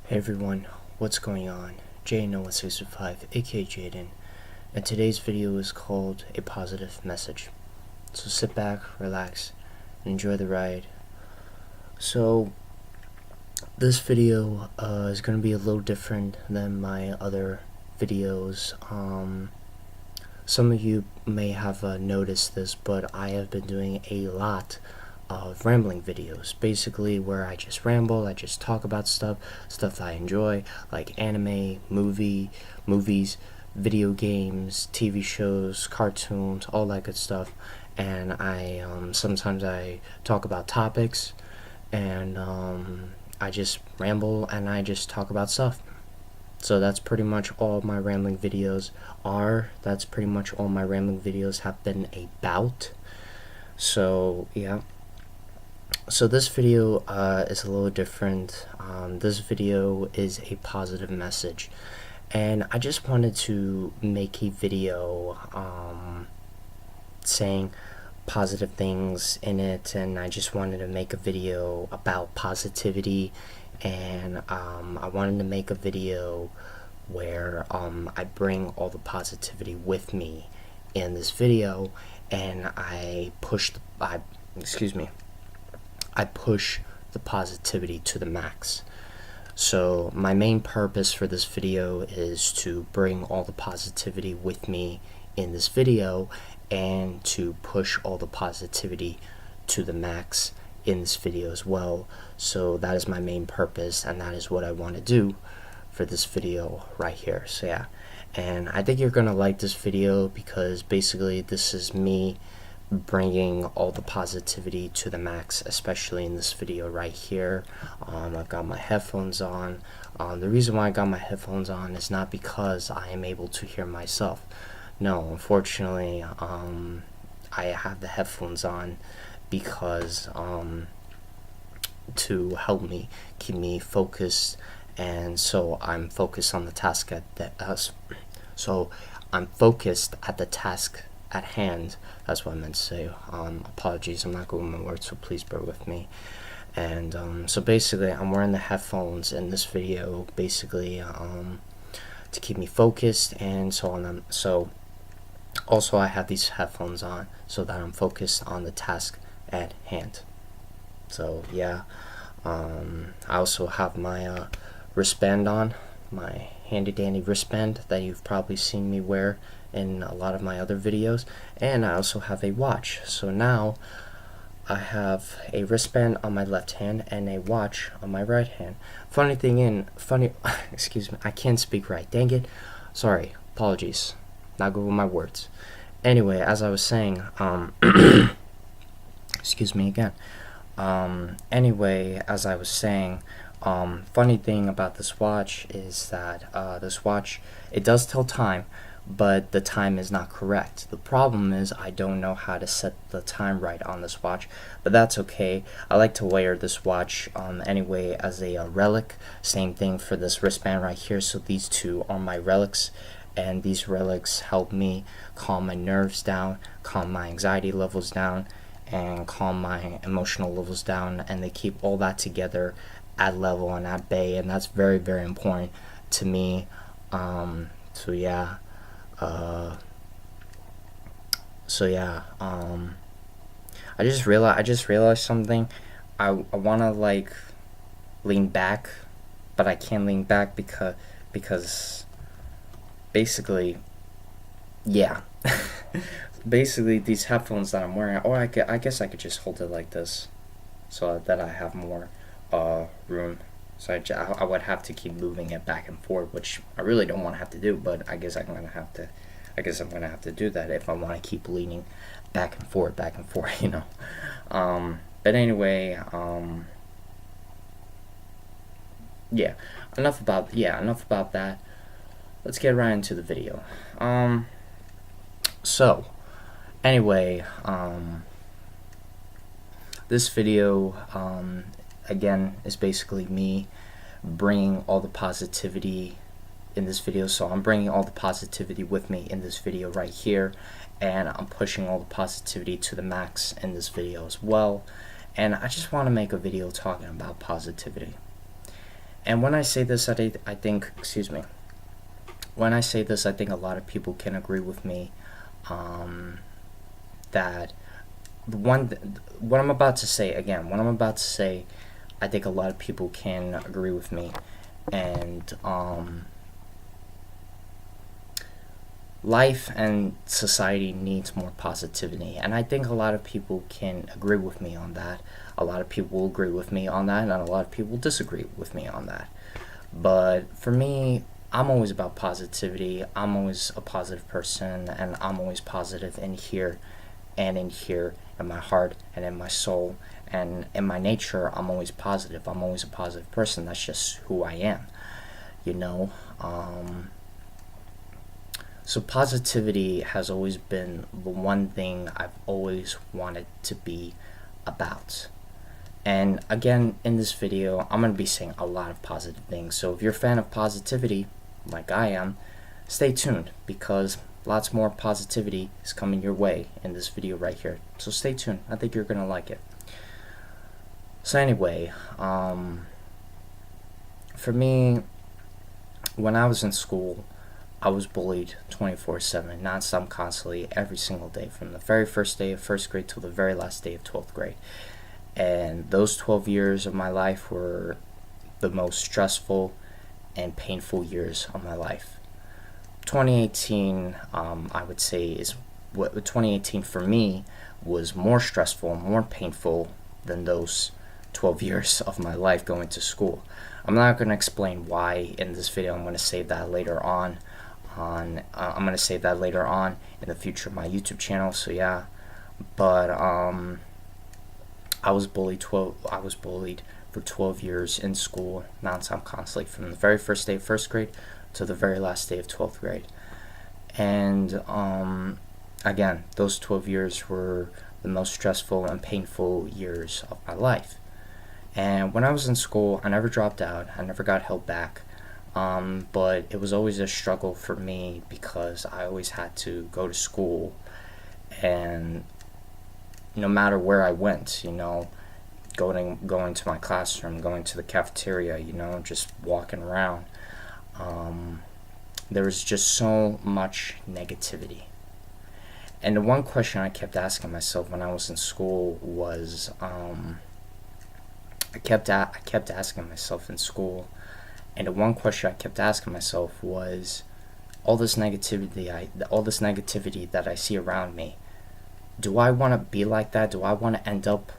Hey everyone, what's going on? Jaden 1665, aka Jaden, and today's video is called A Positive Message. So sit back, relax, and enjoy the ride. So this video is going to be a little different than my other videos. Some of you may have noticed this, but I have been doing a lot of rambling videos, basically where I just ramble, I just talk about stuff that I enjoy, like anime, movies, video games, TV shows, cartoons, all that good stuff. And I sometimes I talk about topics, and I just ramble and I just talk about stuff. So that's pretty much all my rambling videos are. That's pretty much all my rambling videos have been about. So yeah. So this video is a little different. This video is a positive message, and I just wanted to make a video saying positive things in it, and I just wanted to make a video about positivity, and I wanted to make a video where I bring all the positivity with me in this video, and I push the positivity to the max. So my main purpose for this video is to bring all the positivity with me in this video and to push all the positivity to the max in this video as well. So that is my main purpose, and that is what I want to do for this video right here. So yeah, and I think you're gonna like this video because basically this is me bringing all the positivity to the max, especially in this video right here. I've got my headphones on. The reason why I got my headphones on is not because I am able to hear myself. No, unfortunately, I have the headphones on because to help me keep me focused, and so I'm focused on the task so I'm focused at the task at hand. That's what I meant to say. Apologies, I'm not good with my words, so please bear with me. And so basically I'm wearing the headphones in this video basically to keep me focused, and so on. So also I have these headphones on so that I'm focused on the task at hand. So yeah, I also have my wristband on, my handy dandy wristband that you've probably seen me wear in a lot of my other videos, and I also have a watch. So now I have a wristband on my left hand and a watch on my right hand. Excuse me, I can't speak right, dang it, sorry, apologies, not good with my words. Anyway, as I was saying, excuse me again. Anyway, as I was saying, funny thing about this watch is that this watch, it does tell time, but the time is not correct. The problem is I don't know how to set the time right on this watch, but that's okay. I like to wear this watch anyway as a relic. Same thing for this wristband right here. So these two are my relics, and these relics help me calm my nerves down, calm my anxiety levels down, and calm my emotional levels down, and they keep all that together at level and at bay, and that's very, very important to me. So yeah. I just realized something. I wanna like lean back, but I can't lean back because basically, yeah. Basically these headphones that I'm wearing, or I guess I could just hold it like this so that I have more room. So I would have to keep moving it back and forth, which I really don't want to have to do, but I guess I'm gonna have to do that if I want to keep leaning back and forth, you know. But anyway, yeah, enough about that. Let's get right into the video. So anyway, this video again is basically me bringing all the positivity in this video. So I'm bringing all the positivity with me in this video right here, and I'm pushing all the positivity to the max in this video as well. And I just want to make a video talking about positivity. And when I say this, I think, excuse me, when I say this, I think a lot of people can agree with me, that what I'm about to say, again, what I'm about to say, I think a lot of people can agree with me. And life and society needs more positivity, and I think a lot of people can agree with me on that. A lot of people will agree with me on that, and a lot of people disagree with me on that. But for me, I'm always about positivity. I'm always a positive person, and I'm always positive in here and in here, in my heart and in my soul, and in my nature. I'm always positive. I'm always a positive person. That's just who I am, you know. So positivity has always been the one thing I've always wanted to be about. And again, in this video, I'm going to be saying a lot of positive things. So if you're a fan of positivity, like I am, stay tuned, because lots more positivity is coming your way in this video right here. So stay tuned. I think you're going to like it. So anyway, for me, when I was in school, I was bullied 24/7, non-stop, constantly, every single day, from the very first day of first grade till the very last day of 12th grade. And those 12 years of my life were the most stressful and painful years of my life. 2018, I would say, is what 2018 for me was more stressful, more painful than those 12 years of my life going to school. I'm not going to explain why in this video. I'm going to save that later on. I'm going to save that later on in the future of my YouTube channel. So yeah, but I was bullied for 12 years in school, non-stop, constantly, from the very first day of first grade to the very last day of 12th grade. And again, those 12 years were the most stressful and painful years of my life. And when I was in school, I never dropped out. I never got held back. But it was always a struggle for me, because I always had to go to school, and no matter where I went, going to my classroom, going to the cafeteria, just walking around, there was just so much negativity. And the one question I kept asking myself when I was in school was, I kept asking myself in school, and the one question I kept asking myself was, all this negativity that I see around me, do I want to be like that? Do I want to end up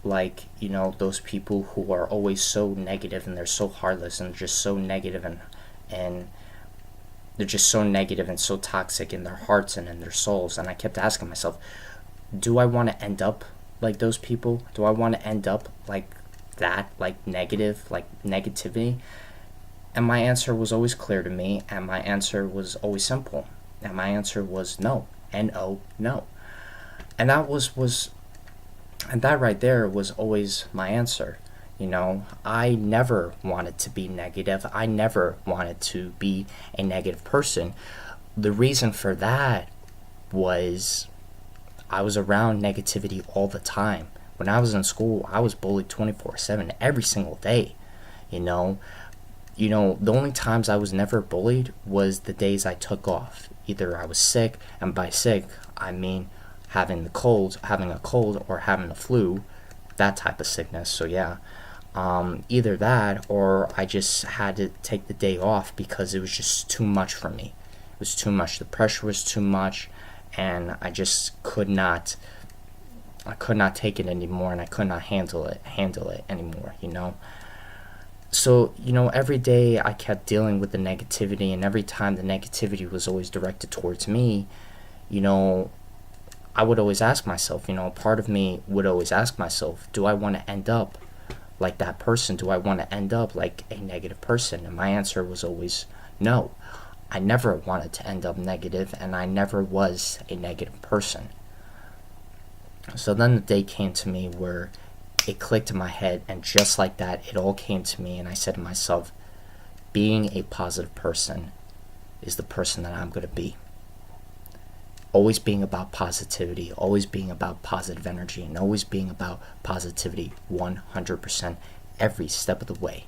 like, those people who are always so negative, and they're so heartless, and just so negative, and they're just so negative and so toxic in their hearts and in their souls? And I kept asking myself, do I want to end up like those people? Do I want to end up like that, like negativity? And my answer was always clear to me, and my answer was always simple, and my answer was no. N-O, no. And that right there was always my answer. I never wanted to be negative. I never wanted to be a negative person. The reason for that was I was around negativity all the time. When I was in school, I was bullied 24/7 every single day. The only times I was never bullied was the days I took off. Either I was sick, and by sick, I mean having a cold, or having a flu, that type of sickness. So yeah, either that, or I just had to take the day off because it was just too much for me. It was too much. The pressure was too much, and I just could not take it anymore, and I could not handle it anymore. So, every day I kept dealing with the negativity, and every time the negativity was always directed towards me, I would always ask myself, part of me would always ask myself, do I want to end up like that person? Do I want to end up like a negative person? And my answer was always no. I never wanted to end up negative, and I never was a negative person. So then the day came to me where it clicked in my head, and just like that, it all came to me, and I said to myself, being a positive person is the person that I'm going to be. Always being about positivity, always being about positive energy, and always being about positivity 100% every step of the way.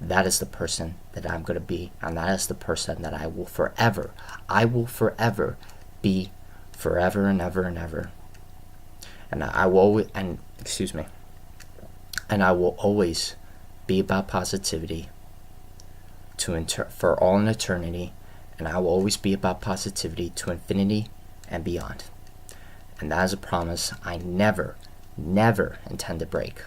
that is the person that I'm going to be, and that is the person that I will forever be, forever and ever and ever. And I will always, and I will always be about positivity for all an eternity, and I will always be about positivity to infinity and beyond. And that is a promise I never intend to break.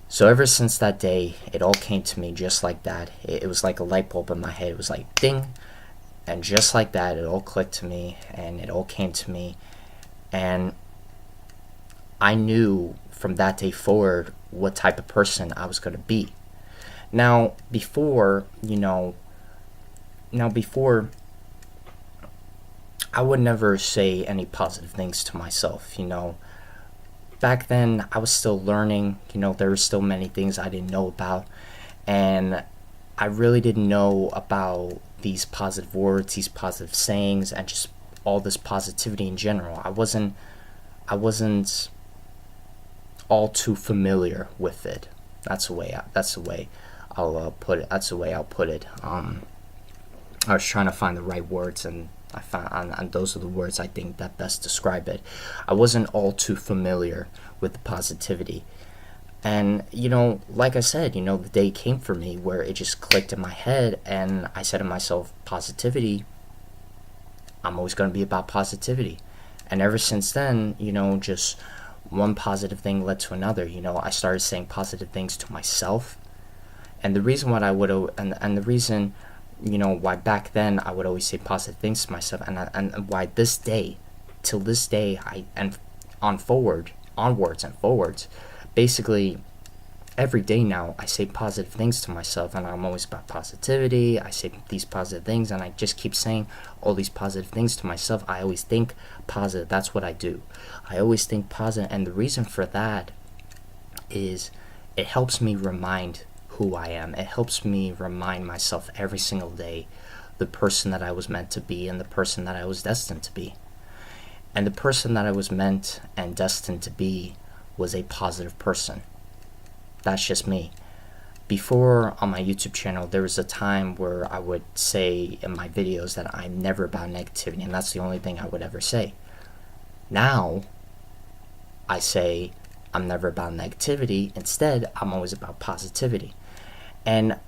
So ever since that day, it all came to me just like that. It was like a light bulb in my head. It was like ding, and just like that, it all clicked to me, and it all came to me. And I knew from that day forward what type of person I was going to be. Now, before, I would never say any positive things to myself, Back then, I was still learning, there were still many things I didn't know about, and I really didn't know about these positive words, these positive sayings, and just all this positivity in general. I wasn't all too familiar with it. That's the way I'll put it. I was trying to find the right words, and I found, and those are the words I think that best describe it. I wasn't all too familiar with the positivity. And, like I said, the day came for me where it just clicked in my head, and I said to myself, positivity, I'm always going to be about positivity. And ever since then, just one positive thing led to another. I started saying positive things to myself. And the reason why back then I would always say positive things to myself, and why till this day, onwards and forwards, basically every day now I say positive things to myself, and I'm always about positivity. I say these positive things, and I just keep saying all these positive things to myself. I always think positive. That's what I do. I always think positive, and the reason for that is it helps me remind who I am. It helps me remind myself every single day the person that I was meant to be and the person that I was destined to be. And the person that I was meant and destined to be was a positive person. That's just me. Before, on my YouTube channel, there was a time where I would say in my videos that I'm never about negativity, and that's the only thing I would ever say. Now, I say I'm never about negativity. Instead, I'm always about positivity. And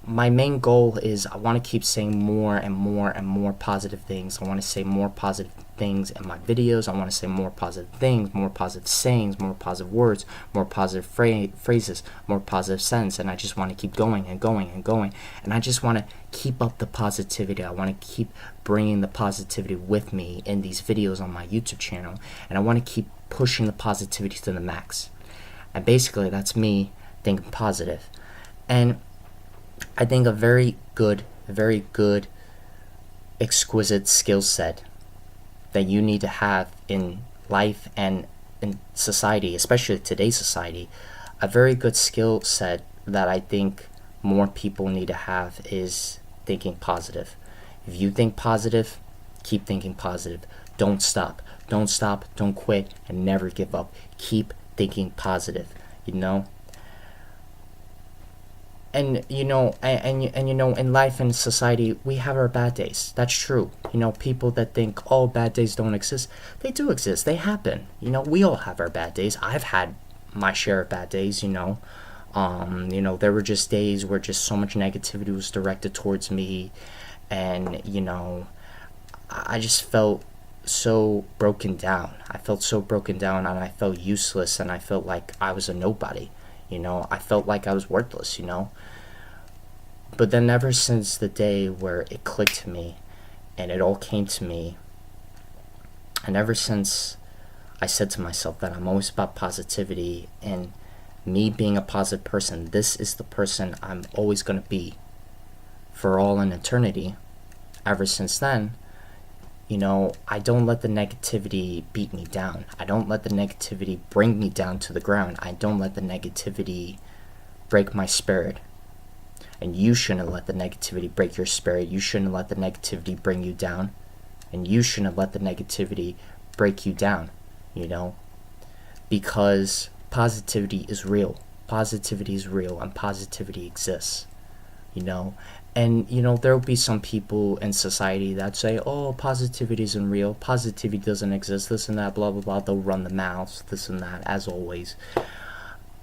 my main goal is I want to keep saying more and more positive things. I want to say more positive things in my videos. I want to say more positive things, more positive sayings, more positive words, more positive phrases, more positive sense. And I just want to keep going and going and going. And I just want to keep up the positivity. I want to keep bringing the positivity with me in these videos on my YouTube channel. And I want to keep pushing the positivity to the max. And basically, that's me thinking positive. And I think a very good, exquisite skill set that you need to have in life and in society, especially today's society, a very good skill set that I think more people need to have is thinking positive. If you think positive, keep thinking positive. Don't stop, don't quit, and never give up. Keep thinking positive, And in life and society, we have our bad days. That's true. People that think, oh, bad days don't exist, they do exist. They happen. We all have our bad days. I've had my share of bad days. There were just days where just so much negativity was directed towards me, and I just felt so broken down. And I felt useless, and I felt like I was a nobody. I felt like I was worthless, But then ever since the day where it clicked to me and it all came to me, and ever since I said to myself that I'm always about positivity and me being a positive person, this is the person I'm always going to be for all an eternity. Ever since then, I don't let the negativity beat me down. I don't let the negativity bring me down to the ground. I don't let the negativity break my spirit. And you shouldn't let the negativity break your spirit. You shouldn't let the negativity bring you down. And you shouldn't let the negativity break you down, Because positivity is real. positivity is real and positivity exists, you know. And you know, there will be some people in society that say, oh, positivity isn't real, positivity doesn't exist, this and that, blah blah blah. They'll run the mouths, this and that, as always.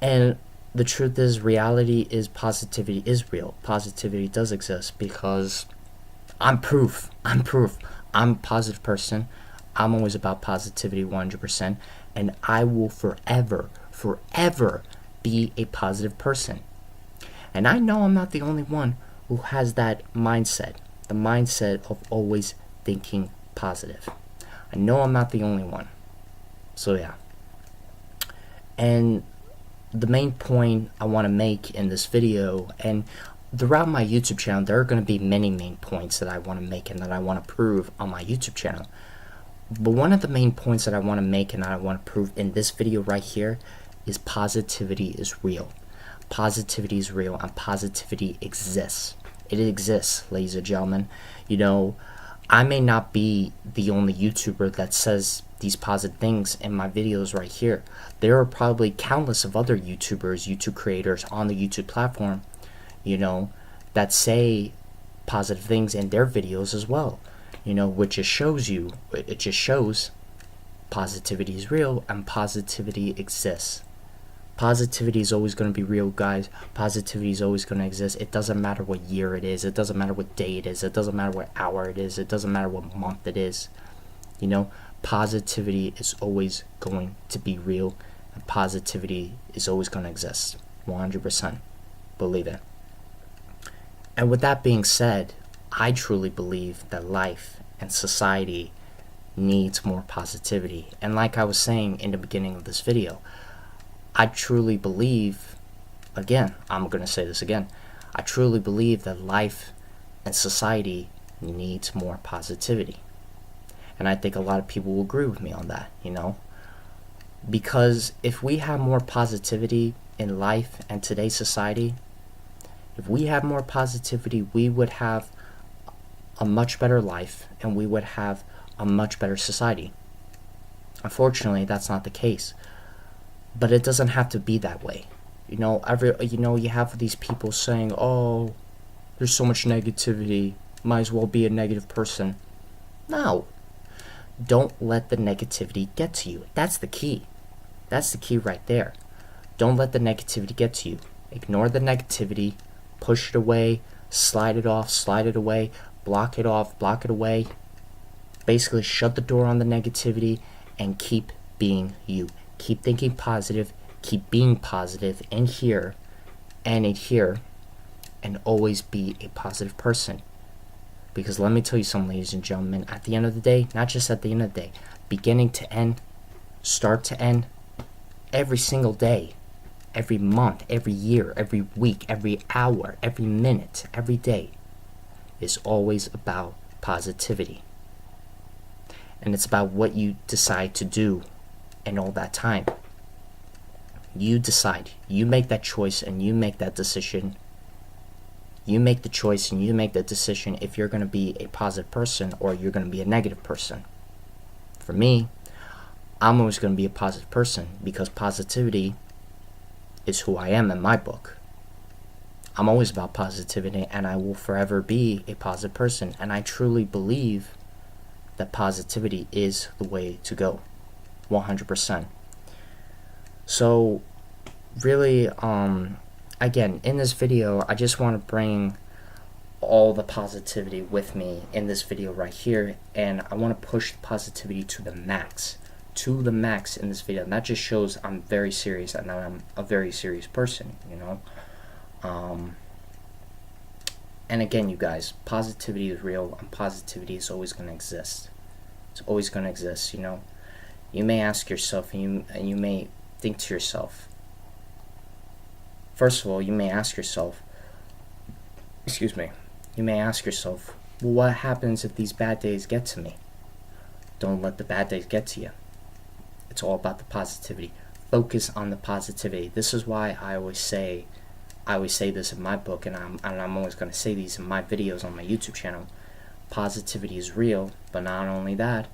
And the truth is, reality is, positivity is real. Positivity does exist, because I'm proof. I'm a positive person. I'm always about positivity 100%, and I will forever be a positive person. And I know I'm not the only one who has that mindset, the mindset of always thinking positive. I know I'm not the only one. So yeah. And the main point I want to make in this video, and throughout my YouTube channel, there are going to be many main points that I want to make and that I want to prove on my YouTube channel. But one of the main points that I want to make and that I want to prove in this video right here is positivity is real. Positivity is real, and positivity exists. It exists, ladies and gentlemen. You know, I may not be the only YouTuber that says these positive things in my videos right here. There are probably countless of other YouTubers, YouTube creators on the YouTube platform, you know, that say positive things in their videos as well. You know, which just shows you, it just shows positivity is real and positivity exists. Positivity is always going to be real, guys. Positivity is always going to exist. It doesn't matter what year it is. It doesn't matter what day it is. It doesn't matter what hour it is. It doesn't matter what month it is. You know, positivity is always going to be real, and positivity is always going to exist. 100%. Believe it. And with that being said, I truly believe that life and society needs more positivity. And like I was saying in the beginning of this video, I truly believe, again, I'm going to say this again, I truly believe that life and society needs more positivity. And I think a lot of people will agree with me on that, you know. Because if we have more positivity in life and today's society, if we have more positivity, we would have a much better life and we would have a much better society. Unfortunately, that's not the case. But it doesn't have to be that way. You know, you have these people saying, oh, there's so much negativity, might as well be a negative person. No. Don't let the negativity get to you. That's the key. That's the key right there. Don't let the negativity get to you. Ignore the negativity, push it away, slide it off, slide it away, block it off, block it away. Basically, shut the door on the negativity and keep being you. Keep thinking positive, keep being positive in here and in here, and always be a positive person. Because let me tell you something, ladies and gentlemen, at the end of the day, not just at the end of the day, beginning to end, start to end, every single day, every month, every year, every week, every hour, every minute, every day is always about positivity. And it's about what you decide to do in all that time. You decide. You make that choice and you make that decision. You make the choice and you make that decision if you're going to be a positive person or you're going to be a negative person. For me, I'm always going to be a positive person because positivity is who I am in my book. I'm always about positivity and I will forever be a positive person. And I truly believe that positivity is the way to go. 100%. So really, again, in this video, I just want to bring all the positivity with me in this video right here, and I want to push the positivity to the max in this video. And that just shows I'm very serious and that I'm a very serious person, you know. And again, you guys, positivity is real and positivity is always going to exist. It's always going to exist, you know. You may ask yourself, and you may think to yourself, first of all, you may ask yourself, well, what happens if these bad days get to me? Don't let the bad days get to you. It's all about the positivity. Focus on the positivity. This is why I always say this in my book, and I'm always going to say these in my videos on my YouTube channel. Positivity is real, but not only that,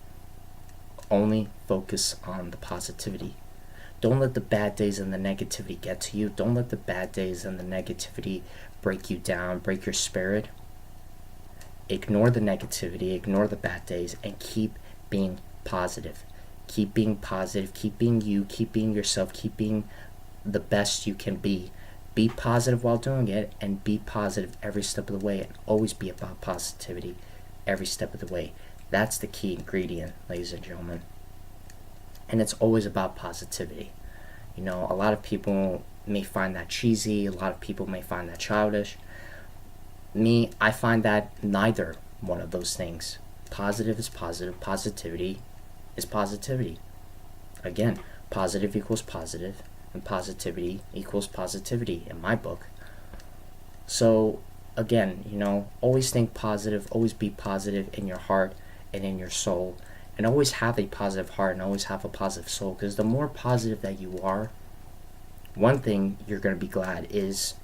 only focus on the positivity. Don't let the bad days and the negativity get to you. Don't let the bad days and the negativity break you down, break your spirit. Ignore the negativity, ignore the bad days, and keep being positive. Keep being positive, keep being you, keep being yourself, keep being the best you can be. Be positive while doing it, and be positive every step of the way, and always be about positivity every step of the way. That's the key ingredient, ladies and gentlemen. And it's always about positivity. You know, a lot of people may find that cheesy, a lot of people may find that childish. Me, I find that neither one of those things. Positive is positive, positivity is positivity. Again, positive equals positive, and positivity equals positivity in my book. So, again, you know, always think positive, always be positive in your heart and in your soul, and always have a positive heart and always have a positive soul, because the more positive that you are, one thing you're going to be glad is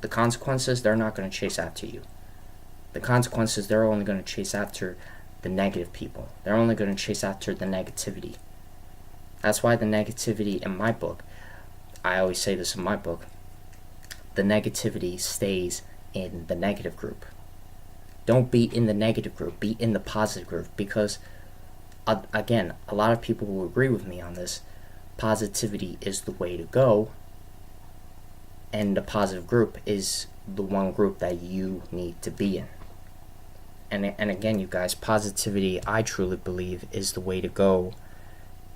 the consequences, they're not going to chase after you. The consequences, they're only going to chase after the negative people. They're only going to chase after the negativity. That's why the negativity in my book, I always say this in my book, the negativity stays in the negative group. Don't be in the negative group, be in the positive group, because, again, a lot of people will agree with me on this. Positivity is the way to go, and the positive group is the one group that you need to be in. And again, you guys, positivity, I truly believe, is the way to go.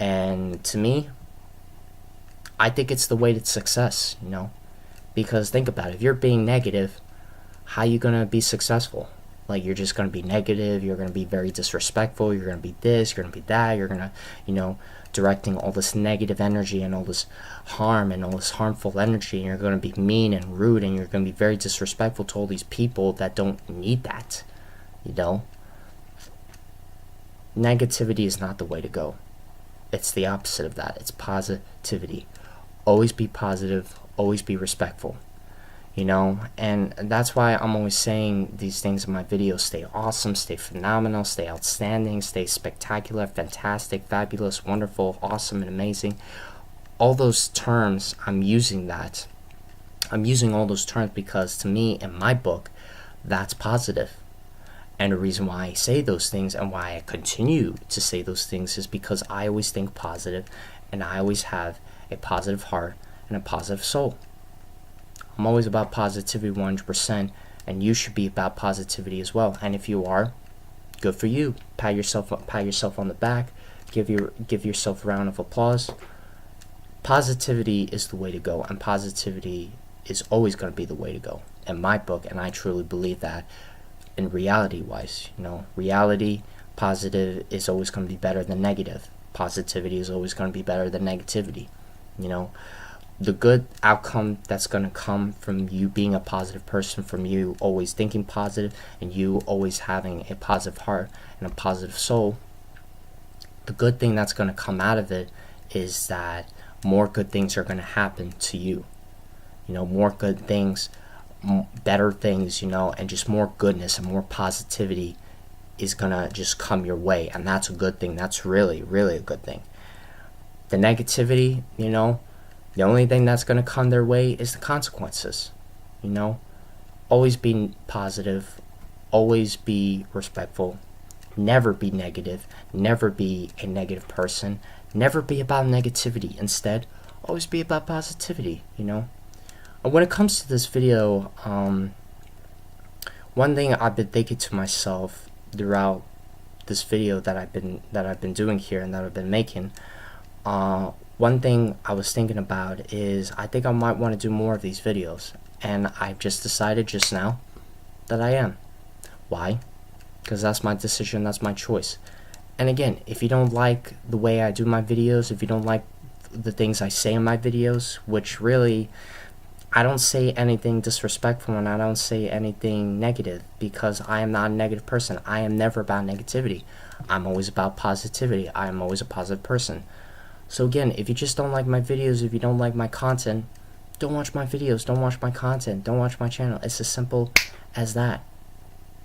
And to me, I think it's the way to success, you know? Because think about it, if you're being negative, how are you going to be successful? Like, you're just going to be negative, you're going to be very disrespectful, you're going to be this, you're going to be that, you're going to, you know, directing all this negative energy and all this harm and all this harmful energy, and you're going to be mean and rude, and you're going to be very disrespectful to all these people that don't need that, you know? Negativity is not the way to go. It's the opposite of that. It's positivity. Always be positive, always be respectful, you know? And that's why I'm always saying these things in my videos. Stay awesome, stay phenomenal, stay outstanding, stay spectacular, fantastic, fabulous, wonderful, awesome, and amazing. All those terms, I'm using that. I'm using all those terms because, to me, in my book, that's positive. And the reason why I say those things and why I continue to say those things is because I always think positive, and I always have a positive heart and a positive soul. I'm always about positivity 100%, and you should be about positivity as well. And if you are, good for you. Pat yourself on the back. Give yourself a round of applause. Positivity is the way to go, and positivity is always going to be the way to go in my book, and I truly believe that. In reality wise, you know, reality, positive is always going to be better than negative. Positivity is always going to be better than negativity. You know, the good outcome that's going to come from you being a positive person, from you always thinking positive, and you always having a positive heart and a positive soul, the good thing that's going to come out of it is that more good things are going to happen to you. You know, more good things, better things, you know, and just more goodness and more positivity is gonna just come your way, and that's a good thing. That's really, really a good thing. The negativity, you know, the only thing that's gonna come their way is the consequences. You know, always be positive, always be respectful, never be negative, never be a negative person, never be about negativity. Instead, always be about positivity, you know. When it comes to this video, one thing I've been thinking to myself throughout this video that I've been doing here and that I've been making, one thing I was thinking about is I think I might want to do more of these videos, and I've just decided just now that I am. Why? Because that's my decision, that's my choice. And again, if you don't like the way I do my videos, if you don't like the things I say in my videos, which really, I don't say anything disrespectful and I don't say anything negative, because I am not a negative person. I am never about negativity. I'm always about positivity. I am always a positive person. So again, if you just don't like my videos, if you don't like my content, don't watch my videos, don't watch my content, don't watch my channel. It's as simple as that.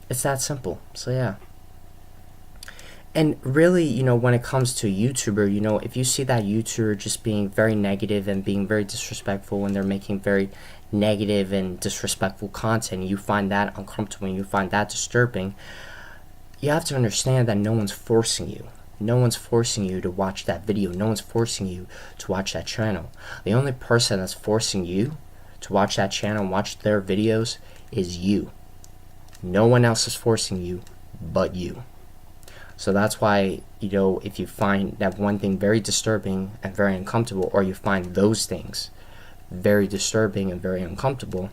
It's that simple. So yeah. And really, when it comes to a YouTuber, if you see that YouTuber just being very negative and being very disrespectful when they're making very negative and disrespectful content, you find that uncomfortable and you find that disturbing, you have to understand that no one's forcing you. No one's forcing you to watch that video. No one's forcing you to watch that channel. The only person that's forcing you to watch that channel and watch their videos is you. No one else is forcing you but you. So that's why, if you find that one thing very disturbing and very uncomfortable, or you find those things very disturbing and very uncomfortable,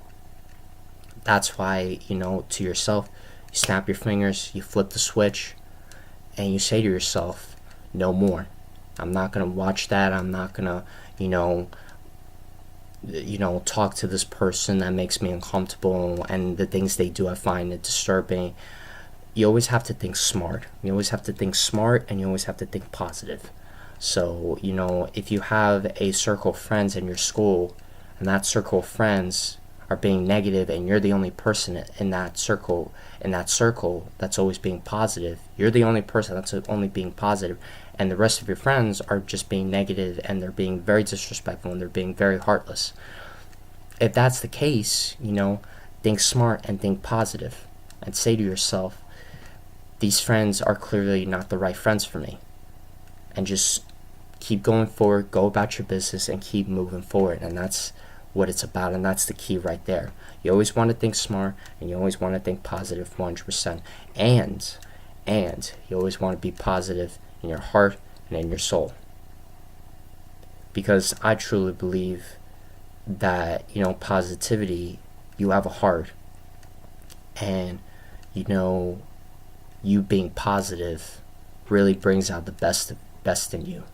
that's why, to yourself, you snap your fingers, you flip the switch, and you say to yourself, no more. I'm not going to watch that. I'm not going to, talk to this person that makes me uncomfortable, and the things they do, I find it disturbing. You always have to think smart. You always have to think smart, and you always have to think positive. So, if you have a circle of friends in your school, and that circle of friends are being negative, and you're the only person in that circle that's always being positive, you're the only person that's only being positive, and the rest of your friends are just being negative, and they're being very disrespectful, and they're being very heartless. If that's the case, think smart and think positive, and say to yourself, these friends are clearly not the right friends for me, and just keep going forward, go about your business, and keep moving forward. And that's what it's about, and that's the key right there. You always want to think smart, and you always want to think positive 100%, and you always want to be positive in your heart and in your soul, because I truly believe that positivity, you have a heart, and you being positive really brings out the best in you.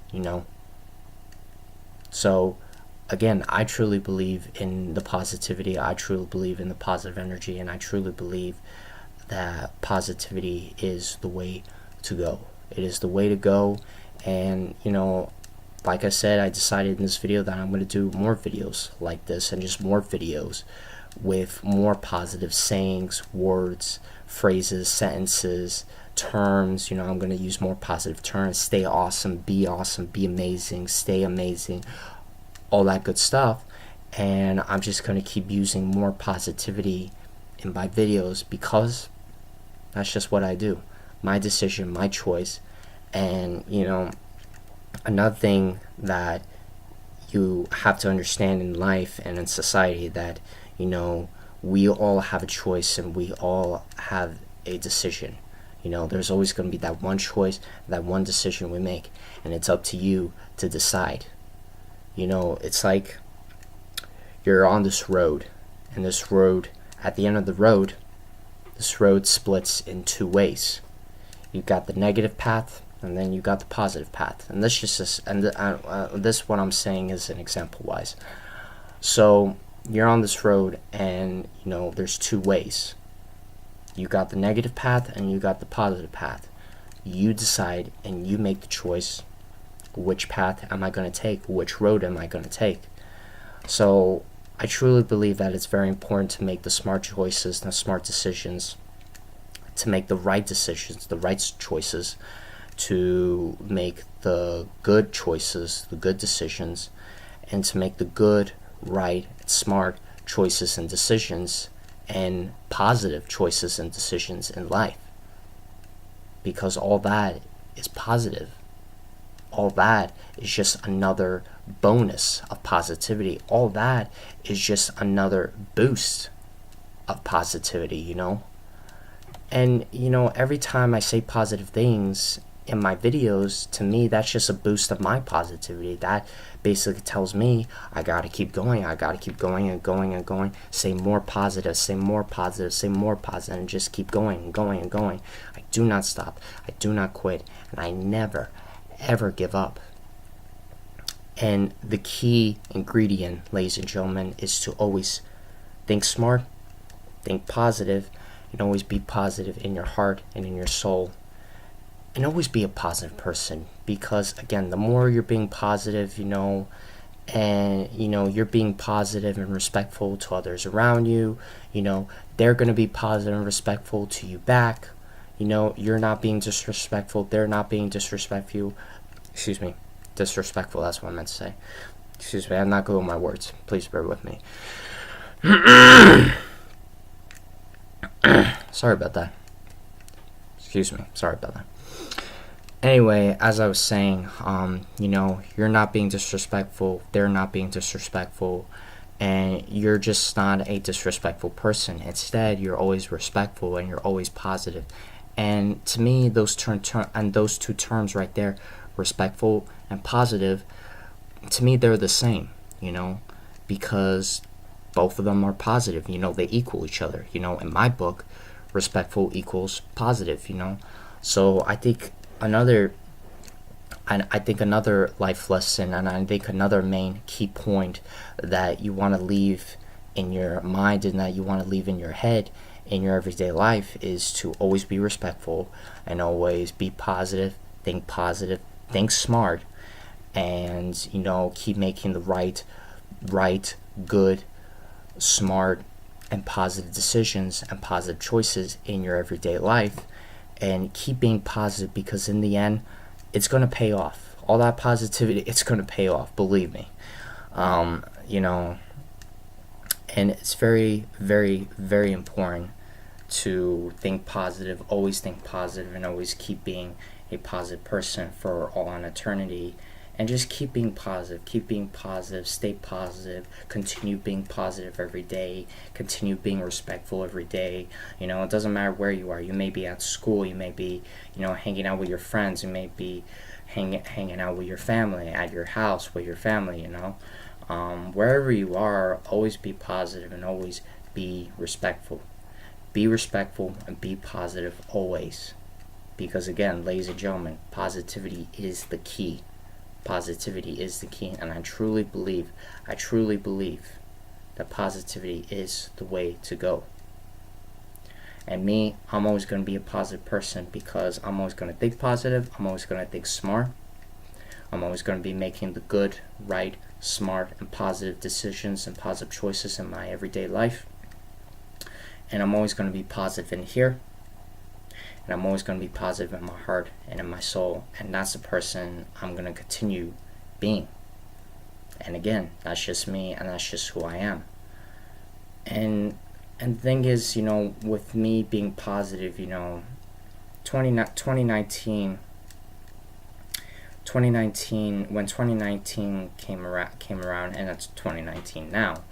So again, I truly believe in the positivity. I truly believe in the positive energy, and I truly believe that positivity is the way to go. It is the way to go. And like I said, I decided in this video that I'm going to do more videos like this, and just more videos with more positive sayings, words, phrases, sentences, terms. I'm going to use more positive terms. Stay awesome, be amazing, stay amazing, all that good stuff. And I'm just going to keep using more positivity in my videos, because that's just what I do. My decision, my choice. And another thing that you have to understand in life and in society, that we all have a choice, and we all have a decision. There's always going to be that one choice, that one decision we make, and it's up to you to decide. It's like you're on this road, and this road, at the end of the road, this road splits in two ways. You got the negative path, and then you got the positive path. And this what I'm saying is an example wise. So you're on this road, and there's two ways. You got the negative path, and you got the positive path. You decide, and you make the choice. Which path am I going to take? Which road am I going to take? So I truly believe that it's very important to make the smart choices, the smart decisions, to make the right decisions, the right choices, to make the good choices, the good decisions, and to make the good, right, smart choices and decisions, and positive choices and decisions in life. Because all that is positive. All that is just another bonus of positivity. All that is just another boost of positivity, And, every time I say positive things in my videos, to me, that's just a boost of my positivity. That basically tells me I gotta keep going. I gotta keep going and going and going. Say more positive, say more positive, say more positive, and just keep going and going and going. I do not stop. I do not quit. And I never, ever give up. And the key ingredient, ladies and gentlemen, is to always think smart, think positive, and always be positive in your heart and in your soul. And always be a positive person, because again, the more you're being positive, and you're being positive and respectful to others around you, they're going to be positive and respectful to you back. You know, you're not being disrespectful. They're not being disrespectful. Excuse me. Disrespectful, that's what I meant to say. Excuse me, I'm not good with my words. Please bear with me. Sorry about that. Excuse me. Sorry about that. Anyway, as I was saying, you know, you're not being disrespectful. They're not being disrespectful. And you're just not a disrespectful person. Instead, you're always respectful and you're always positive. And to me, those those two terms right there, respectful and positive, to me they're the same, you know, because both of them are positive. You know, they equal each other. You know, in my book, respectful equals positive. You know, so I think another life lesson, and I think another main key point that you want to leave in your mind and that you want to leave in your head in your everyday life is to always be respectful and always be positive, think smart, and, you know, keep making the right, good, smart, and positive decisions and positive choices in your everyday life, and keep being positive, because in the end, it's going to pay off. All that positivity, it's going to pay off, believe me. You know, and it's very, very, very important to think positive, always think positive, and always keep being a positive person for all on eternity. And just keep being positive, stay positive, continue being positive every day, continue being respectful every day. You know, it doesn't matter where you are. You may be at school, you may be, you know, hanging out with your friends, you may be hanging out with your family, at your house with your family, you know. Wherever you are, always be positive and always be respectful. Be respectful and be positive always. Because again, ladies and gentlemen, positivity is the key. Positivity is the key, and I truly believe that positivity is the way to go. And me, I'm always going to be a positive person, because I'm always going to think positive, I'm always going to think smart, I'm always going to be making the good, right, smart, and positive decisions and positive choices in my everyday life. And I'm always going to be positive in here, and I'm always going to be positive in my heart and in my soul, and that's the person I'm going to continue being. And again, that's just me, and that's just who I am. And the thing is, you know, with me being positive, you know, 2019, when 2019 came around, and that's 2019 now.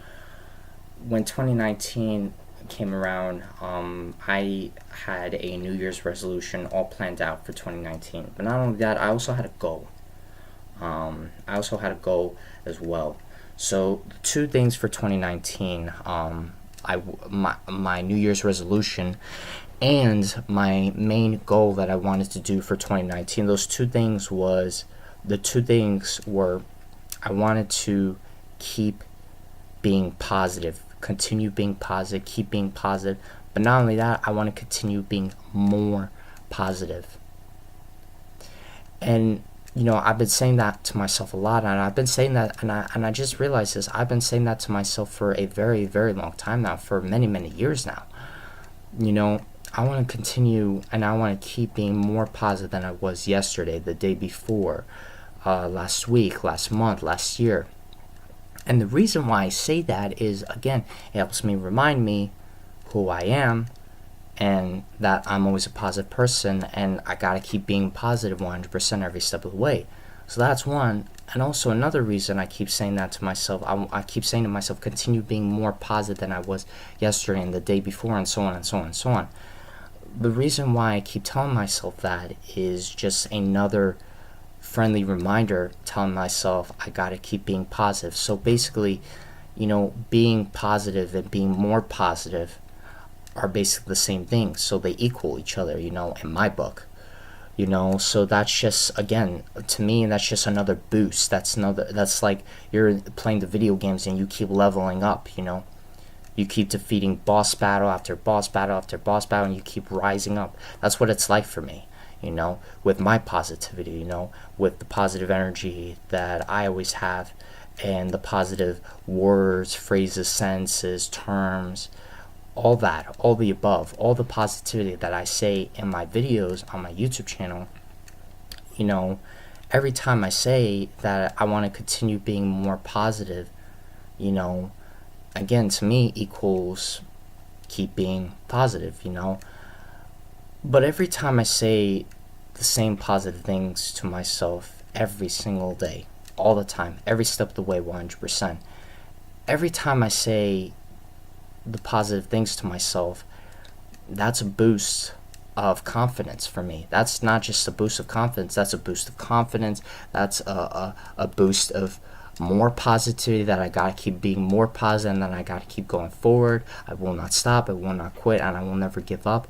When 2019 came around, I had a New Year's resolution all planned out for 2019. But not only that, I also had a goal. As well. So the two things for 2019, my New Year's resolution and my main goal that I wanted to do for 2019, the two things were I wanted to keep being positive, continue being positive, keep being positive. But not only that, I want to continue being more positive. And, you know, I've been saying that to myself a lot, and I've been saying that, and I just realized this, I've been saying that to myself for a very, very long time now, for many, many years now. You know, I want to continue, and I want to keep being more positive than I was yesterday, the day before, last week, last month, last year. And the reason why I say that is, again, it helps me remind me who I am, and that I'm always a positive person, and I gotta keep being positive 100% every step of the way. So that's one. And also another reason I keep saying that to myself, I keep saying to myself, continue being more positive than I was yesterday and the day before, and so on and so on and so on. The reason why I keep telling myself that is just another friendly reminder, telling myself I gotta keep being positive. So basically, you know, being positive and being more positive are basically the same thing, so they equal each other, you know, in my book. You know, so that's just, again, to me, that's just another boost. That's like you're playing the video games and you keep leveling up, you know. You keep defeating boss battle after boss battle after boss battle, and you keep rising up. That's what it's like for me, you know, with my positivity, you know, with the positive energy that I always have, and the positive words, phrases, sentences, terms, all that, all the above, all the positivity that I say in my videos on my YouTube channel, you know, every time I say that I want to continue being more positive, you know, again, to me equals keep being positive, you know. But every time I say the same positive things to myself every single day, all the time, every step of the way, 100%, every time I say the positive things to myself, that's a boost of confidence for me. That's not just a boost of confidence, that's a boost of confidence. That's a boost of more positivity, that I gotta keep being more positive, and then I gotta keep going forward. I will not stop, I will not quit, and I will never give up.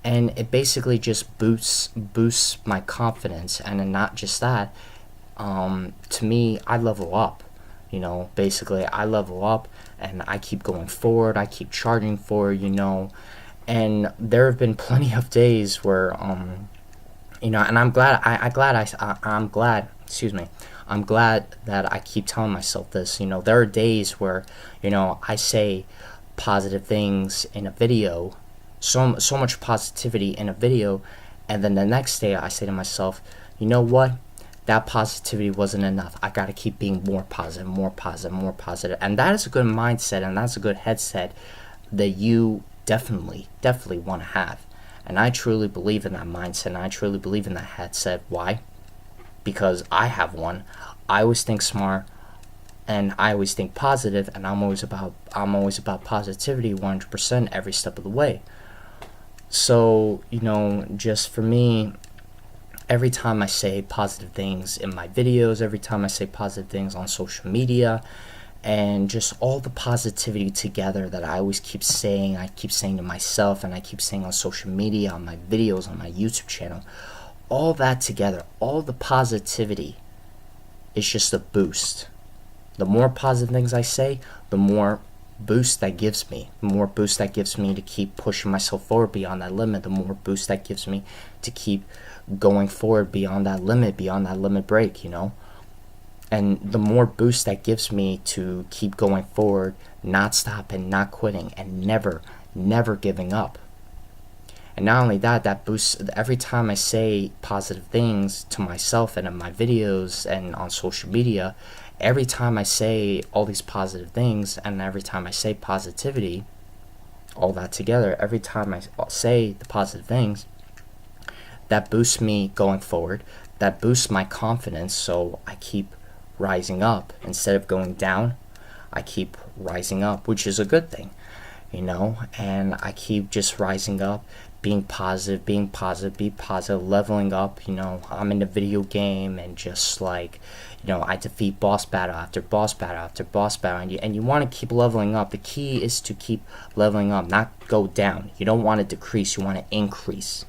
And it basically just boosts my confidence. And then not just that, to me, I level up. You know, basically I level up and I keep going forward, I keep charging forward, you know. And there have been plenty of days where you know, and I'm glad I'm glad that I keep telling myself this. You know, there are days where, you know, I say positive things in a video, so much positivity in a video, and then the next day I say to myself, you know what, that positivity wasn't enough. I gotta keep being more positive, more positive, more positive. And that is a good mindset, and that's a good headset that you definitely want to have. And I truly believe in that mindset, and I truly believe in that headset. Why? Because I have one. I always think smart, and I always think positive, and I'm always about positivity 100% every step of the way. So, you know, just for me, every time I say positive things in my videos, every time I say positive things on social media, and just all the positivity together that I always keep saying, I keep saying to myself, and I keep saying on social media, on my videos, on my YouTube channel, all that together, all the positivity is just a boost. The more positive things I say, the more boost that gives me, the more boost that gives me to keep pushing myself forward beyond that limit, the more boost that gives me to keep going forward beyond that limit break, you know. And the more boost that gives me to keep going forward, not stopping, not quitting, and never giving up. And not only that, that boosts every time I say positive things to myself and in my videos and on social media. Every time I say all these positive things, and every time I say positivity, all that together, every time I say the positive things, that boosts me going forward, that boosts my confidence, so I keep rising up. Instead of going down, I keep rising up, which is a good thing, you know. And I keep just rising up, being positive, be positive, leveling up. You know, I'm in a video game, and just like, you know, I defeat boss battle after boss battle after boss battle, and you want to keep leveling up. The key is to keep leveling up, not go down. You don't want to decrease, you want to increase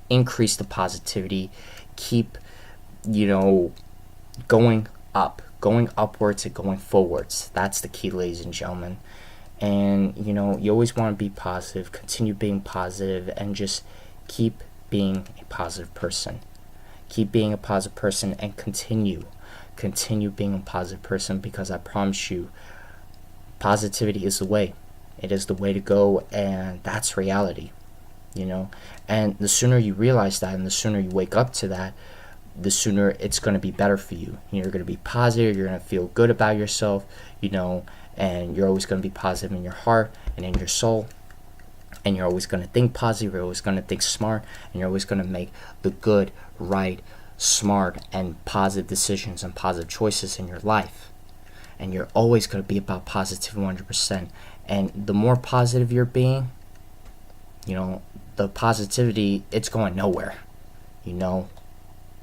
the positivity. Keep, you know, going upwards and going forwards. That's the key, ladies and gentlemen. And, you know, you always want to be positive, continue being positive, and just keep being a positive person. Keep being a positive person, and continue being a positive person, because I promise you, positivity is the way. It is the way to go, and that's reality, you know. And the sooner you realize that, and the sooner you wake up to that, the sooner it's going to be better for you. You're going to be positive, you're going to feel good about yourself, you know, and you're always going to be positive in your heart and in your soul, and you're always going to think positive, you're always going to think smart, and you're always going to make the good, right, smart, and positive decisions and positive choices in your life. And you're always going to be about positive 100%. And the more positive you're being, you know, the positivity, it's going nowhere, you know.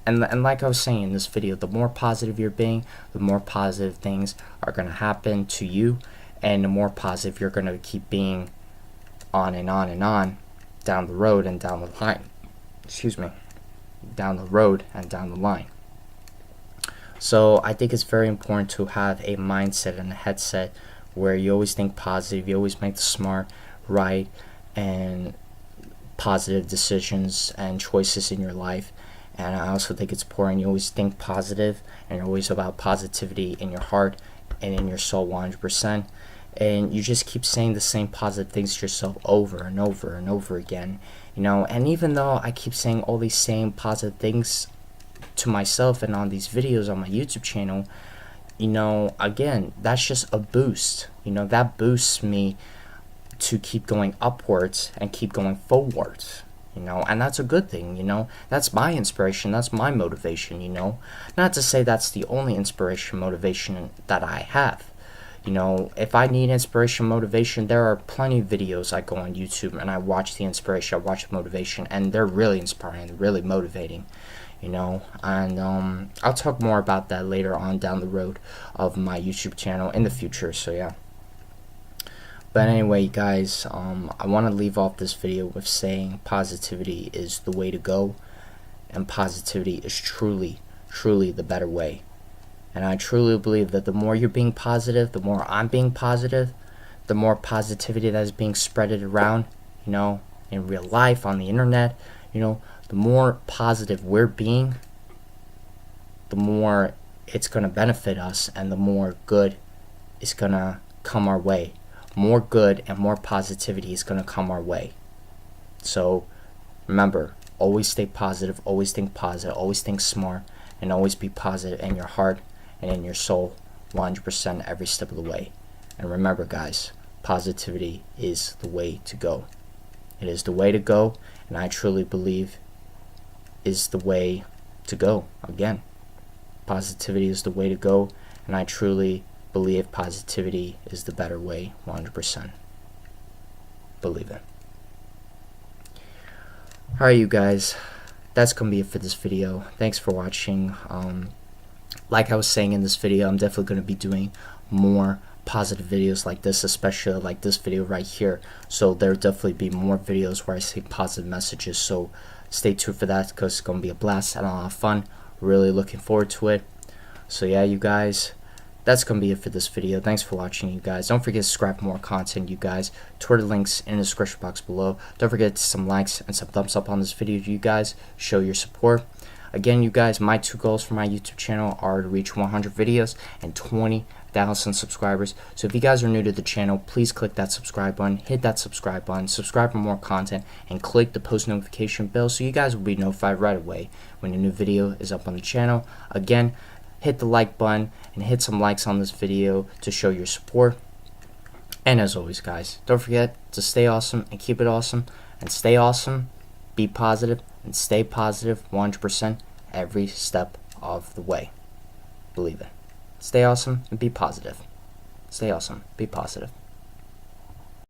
And like I was saying in this video, the more positive you're being, the more positive things are going to happen to you, and the more positive you're going to keep being on and on and on down the road and down the line. Down the road and down the line. So I think it's very important to have a mindset and a headset where you always think positive, you always make the smart, right, and positive decisions and choices in your life. And I also think it's important you always think positive, and you're always about positivity in your heart and in your soul 100%. and you just keep saying the same positive things to yourself over and over and over again, you know. And even though I keep saying all these same positive things to myself and on these videos on my YouTube channel, you know, again, that's just a boost, you know, that boosts me to keep going upwards and keep going forwards, you know. And that's a good thing, you know. That's my inspiration, that's my motivation, you know. Not to say that's the only inspiration, motivation that I have. You know, if I need inspiration, motivation, there are plenty of videos I go on YouTube and I watch the inspiration, I watch the motivation, and they're really inspiring, really motivating, you know. And I'll talk more about that later on down the road of my YouTube channel in the future, so yeah. But anyway, guys, I want to leave off this video with saying positivity is the way to go, and positivity is truly, truly the better way. And I truly believe that the more you're being positive, the more I'm being positive, the more positivity that is being spreaded around, you know, in real life, on the internet, you know, the more positive we're being, the more it's going to benefit us, and the more good is going to come our way. More good and more positivity is going to come our way. So remember, always stay positive, always think positive, always think smart, and always be positive in your heart and in your soul 100% every step of the way. And remember, guys, positivity is the way to go. It is the way to go, and I truly believe is the way to go. Again, positivity is the way to go, and I truly believe positivity is the better way 100%. Believe it. Alright, you guys, that's gonna be it for this video. Thanks for watching. Like I was saying in this video, I'm definitely going to be doing more positive videos like this, especially like this video right here. So there'll definitely be more videos where I say positive messages, so stay tuned for that, because it's going to be a blast and a lot of fun. Really looking forward to it. So yeah, you guys, that's going to be it for this video. Thanks for watching, you guys. Don't forget to subscribe for more content, you guys. Twitter links in the description box below. Don't forget some likes and some thumbs up on this video, you guys. Show your support. Again, you guys, my 2 goals for my YouTube channel are to reach 100 videos and 20,000 subscribers. So if you guys are new to the channel, please click that subscribe button, hit that subscribe button, subscribe for more content, and click the post notification bell so you guys will be notified right away when a new video is up on the channel. Again, hit the like button and hit some likes on this video to show your support. And as always, guys, don't forget to stay awesome and keep it awesome, and stay awesome, be positive, and stay positive 100% every step of the way. Believe it. Stay awesome and be positive. Stay awesome, be positive.